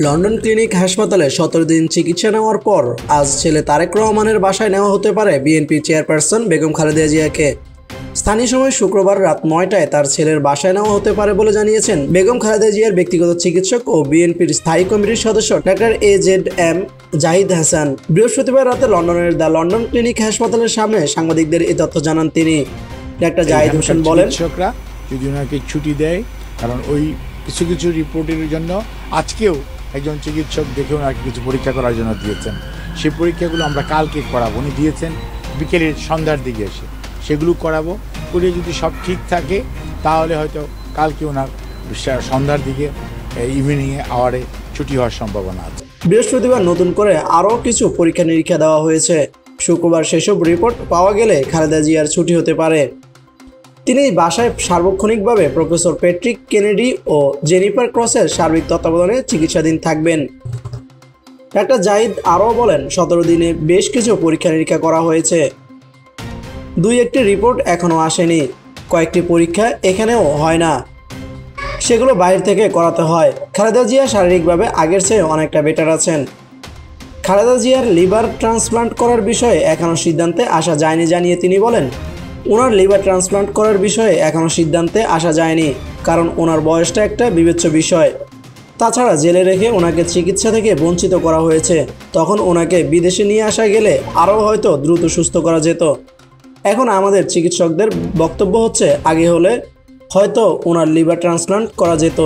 London clinic হাসপাতালে ১৭ দিন চিকিৎসা নেওয়ার পর আজ ছেলে তারেক রহমানের বাসায় নেওয়া হতে পারে বিএনপি চেয়ারপারসন বেগম খালেদা জিয়াকে। স্থানীয় সময় শুক্রবার রাত ৯টায় তার ছেলের বাসায় নেওয়া হতে পারে বলে জানিয়েছেন বেগম খালেদা জিয়ার ব্যক্তিগত চিকিৎসক ও বিএনপির স্থায়ী কমিটির সদস্য ডাক্তার AZM জাহিদ হাসান। বৃহস্পতিবার রাতে লন্ডনের দ্য লন্ডন ক্লিনিক হাসপাতালের সামনে সাংবাদিকদের এই তথ্য জানান তিনি। ডাক্তার জাহিদ হাসান বলেন, চিকিৎসকরা যদি ওনাকে ছুটি দেয়, কারণ ওই কিছু কিছু রিপোর্টের জন্য আজকেও একজন চিকিৎসক দেখে ওনাকে কিছু পরীক্ষা করার জন্য দিয়েছেন। সেই পরীক্ষাগুলো আমরা কালকে করাবো। উনি দিয়েছেন বিকেলের সন্ধ্যার দিকে এসে, সেগুলো করাবো। করে যদি সব ঠিক থাকে তাহলে হয়তো কালকে ওনার সন্ধ্যার দিকে ইভিনিংয়ে আওয়ারে ছুটি হওয়ার সম্ভাবনা আছে। বৃহস্পতিবার নতুন করে আরও কিছু পরীক্ষা নিরীক্ষা দেওয়া হয়েছে। শুক্রবার সেসব রিপোর্ট পাওয়া গেলে খালেদা জিয়ার ছুটি হতে পারে। তিনি বাসায় সার্বক্ষণিকভাবে প্রফেসর প্যাট্রিক কেনেডি ও জেনিফার ক্রসের সার্বিক তত্ত্বাবধানে চিকিৎসাধীন থাকবেন। ডাক্তার জাহিদ আরও বলেন, ১৭ দিনে বেশ কিছু পরীক্ষা নিরীক্ষা করা হয়েছে। ২-১টি রিপোর্ট এখনও আসেনি। কয়েকটি পরীক্ষা এখানেও হয় না, সেগুলো বাইরে থেকে করাতে হয়। খালেদা জিয়া শারীরিকভাবে আগের চেয়ে অনেকটা বেটার আছেন। খালেদা জিয়ার লিভার ট্রান্সপ্লান্ট করার বিষয়ে এখনও সিদ্ধান্তে আসা যায়নি জানিয়ে তিনি বলেন, ওনার লিভার ট্রান্সপ্লান্ট করার বিষয়ে এখনও সিদ্ধান্তে আসা যায়নি, কারণ ওনার বয়সটা একটা বিবেচ্য বিষয়। তাছাড়া জেলে রেখে ওনাকে চিকিৎসা থেকে বঞ্চিত করা হয়েছে। তখন ওনাকে বিদেশে নিয়ে আসা গেলে আরও হয়তো দ্রুত সুস্থ করা যেত। এখন আমাদের চিকিৎসকদের বক্তব্য হচ্ছে, আগে হলে হয়তো ওনার লিভার ট্রান্সপ্লান্ট করা যেত।